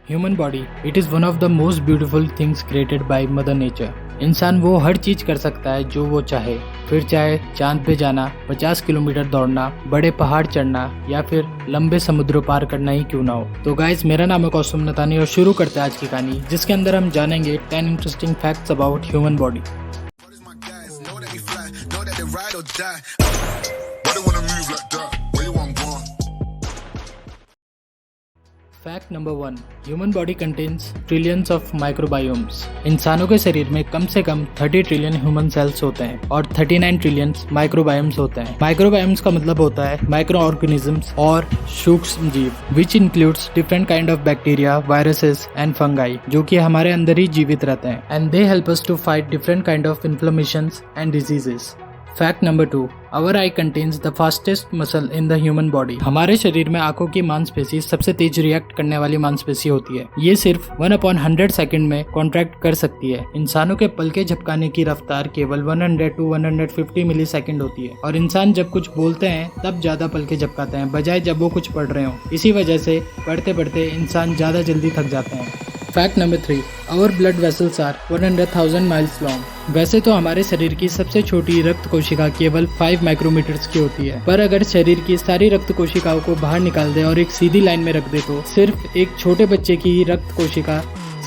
Human body it is one of the most beautiful things created by mother nature. इंसान वो हर चीज कर सकता है जो वो चाहे, फिर चाहे चांद पे जाना, 50 किलोमीटर दौड़ना, बड़े पहाड़ चढ़ना या फिर लंबे समुद्र पार करना ही क्यों ना हो। तो गाइस, मेरा नाम है कौसुम नतानी और शुरू करते हैं आज की कहानी, जिसके अंदर हम जानेंगे 10 interesting facts about human body. Fact number 1, human body contains trillions of microbiomes. इंसानों के शरीर में कम से कम 30 ट्रिलियन ह्यूमन सेल्स होते हैं और 39 ट्रिलियन माइक्रोबायोम्स होते हैं। माइक्रोबायोम्स का मतलब होता है माइक्रो ऑर्गेनिजम्स और सूक्ष्म जीव, which includes different kind of bacteria, viruses and fungi, जो कि हमारे अंदर ही जीवित रहते हैं, and they help us to fight different kind of inflammations and diseases. Fact number 2, our eye contains the fastest muscle in the human body. हमारे शरीर में आंखों की मांसपेशी सबसे तेज रिएक्ट करने वाली मांसपेशी होती है। ये सिर्फ 1/100 सेकंड में कॉन्ट्रैक्ट कर सकती है। इंसानों के पलके झपकाने की रफ्तार केवल 100 to 150 मिली सेकेंड होती है और इंसान जब कुछ बोलते हैं तब ज्यादा पलके झपकाते हैं बजाय जब वो कुछ पढ़ रहे हो। इसी वजह से पढ़ते पढ़ते इंसान ज्यादा जल्दी थक जाते हैं। Fact number 3, our blood vessels are 100,000 miles long. वैसे तो हमारे शरीर की सबसे छोटी रक्त कोशिका केवल 5 माइक्रोमीटर्स की होती है, पर अगर शरीर की सारी रक्त कोशिकाओं को बाहर निकाल दे और एक सीधी लाइन में रख दे तो सिर्फ एक छोटे बच्चे की ही रक्त कोशिका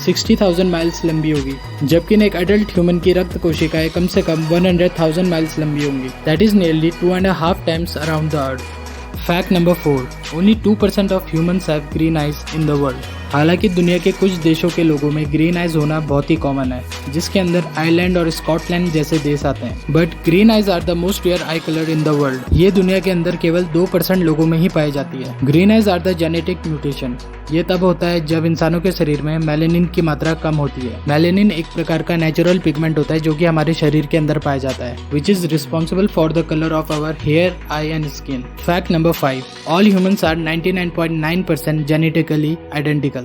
60,000 माइल्स लंबी होगी, जबकि एक एडल्ट ह्यूमन की रक्त कोशिकाएं कम से कम 100,000 माइल्स लंबी होंगी। That is nearly 2.5 times around the earth. Fact number 4, only 2% of humans have green eyes in the world. हालांकि दुनिया के कुछ देशों के लोगों में ग्रीन आइज होना बहुत ही कॉमन है, जिसके अंदर आयरलैंड और स्कॉटलैंड जैसे देश आते हैं, but green eyes are the most rare eye colour in the world. ये दुनिया के अंदर केवल 2% लोगों में ही पाई जाती है। Green eyes are the genetic mutation. ये तब होता है जब इंसानों के शरीर में मेलेनिन की मात्रा कम होती है। मेलेनिन एक प्रकार का नेचुरल पिगमेंट होता है जो कि हमारे शरीर के अंदर पाया जाता है, which is responsible for the colour of our hair, eye and skin. Fact number 5, all humans are 99.9% genetically identical.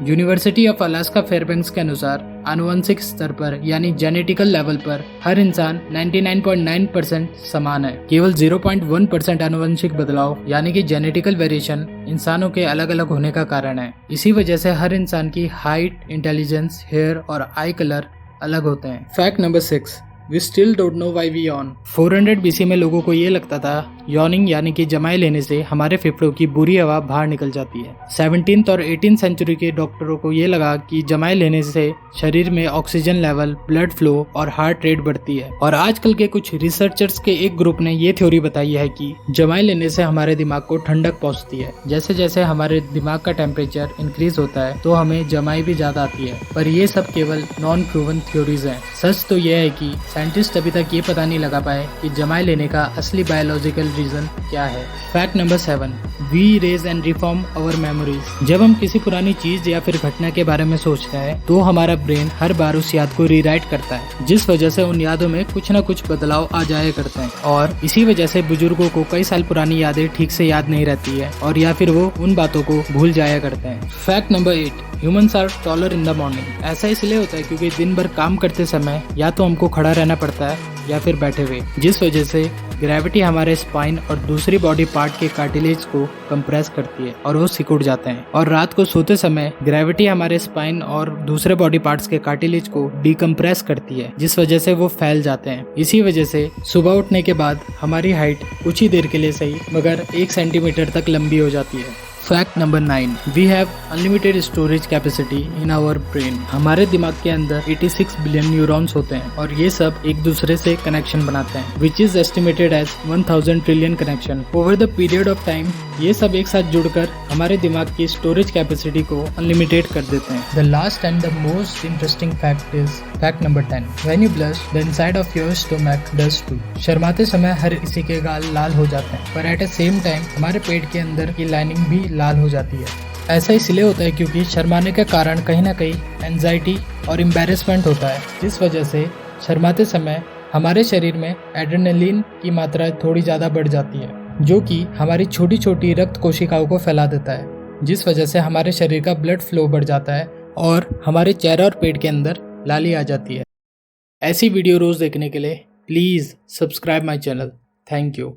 University of Alaska Fairbanks के अनुसार आनुवंशिक स्तर पर यानी जेनेटिकल लेवल पर हर इंसान 99.9% समान है। केवल 0.1% आनुवंशिक बदलाव यानी कि जेनेटिकल वेरिएशन इंसानों के अलग अलग होने का कारण है। इसी वजह से हर इंसान की हाइट, इंटेलिजेंस, हेयर और आई कलर अलग होते हैं। Fact number 6, We still don't know why we yawn. 400 BC में लोगों को ये लगता था यॉनिंग यानी कि जमाए लेने से हमारे फेफड़ों की बुरी हवा बाहर निकल जाती है। 17th और 18th सेंचुरी के डॉक्टरों को ये लगा कि जमाए लेने से शरीर में ऑक्सीजन लेवल, ब्लड फ्लो और हार्ट रेट बढ़ती है। और आजकल के कुछ रिसर्चर्स के एक ग्रुप ने ये थ्योरी बताई है कि जमाए लेने से हमारे दिमाग को ठंडक पहुंचती है। जैसे जैसे हमारे दिमाग का टेम्परेचर इंक्रीज होता है तो हमें जमाई भी ज्यादा आती है, पर ये सब केवल नॉन प्रूवन थ्योरीज हैं। सच तो यह है कि साइंटिस्ट अभी तक ये पता नहीं लगा पाए कि जमाए लेने का असली बायोलॉजिकल रीजन क्या है। Fact number 7, we raise and reform our memories. जब हम किसी पुरानी चीज या फिर घटना के बारे में सोचते हैं तो हमारा ब्रेन हर बार उस याद को रीराइट करता है, जिस वजह से उन यादों में कुछ न कुछ बदलाव आ जाया करते हैं। और इसी वजह से बुजुर्गों को कई साल पुरानी यादें ठीक से याद नहीं रहती है और या फिर वो उन बातों को भूल जाया करते हैं। Fact number 8, humans are taller in the morning. ऐसा इसलिए होता है क्योंकि दिन भर काम करते समय या तो हमको खड़ा रहना पड़ता है या फिर बैठे हुए, जिस वजह से ग्रेविटी हमारे स्पाइन और दूसरी बॉडी पार्ट के कार्टिलेज को कंप्रेस करती है और वो सिकुड़ जाते हैं। और रात को सोते समय ग्रेविटी हमारे स्पाइन और दूसरे बॉडी पार्ट्स के कार्टिलेज को डीकम्प्रेस करती है, जिस वजह से वो फैल जाते हैं। इसी वजह से सुबह उठने के बाद हमारी हाइट कुछ ही देर के लिए सही मगर 1 सेंटीमीटर तक लंबी हो जाती है। Fact number 9, we have unlimited storage capacity in our brain. हमारे दिमाग के अंदर 86 बिलियन न्यूरॉन्स होते हैं और ये सब एक दूसरे से कनेक्शन बनाते हैं, which is estimated as 1000 trillion connection. Over the period of time ये सब एक साथ जुड़कर हमारे दिमाग की स्टोरेज कैपेसिटी को अनलिमिटेड कर देते हैं। The last and the most interesting fact is fact number 10, when you blush the inside of your stomach does too. शर्माते समय हर किसी के गाल लाल हो जाते हैं, पर एट द सेम टाइम हमारे पेट के अंदर की लाइनिंग भी लाल हो जाती है। ऐसा इसलिए होता है क्योंकि शर्माने के कारण कहीं ना कहीं एंजाइटी और एम्बैरेसमेंट होता है, जिस वजह से शर्माते समय हमारे शरीर में एड्रेनलिन की मात्रा थोड़ी ज़्यादा बढ़ जाती है, जो कि हमारी छोटी छोटी रक्त कोशिकाओं को फैला देता है, जिस वजह से हमारे शरीर का ब्लड फ्लो बढ़ जाता है और हमारे चेहरा और पेट के अंदर लाली आ जाती है। ऐसी वीडियो रोज़ देखने के लिए please subscribe my channel. Thank you.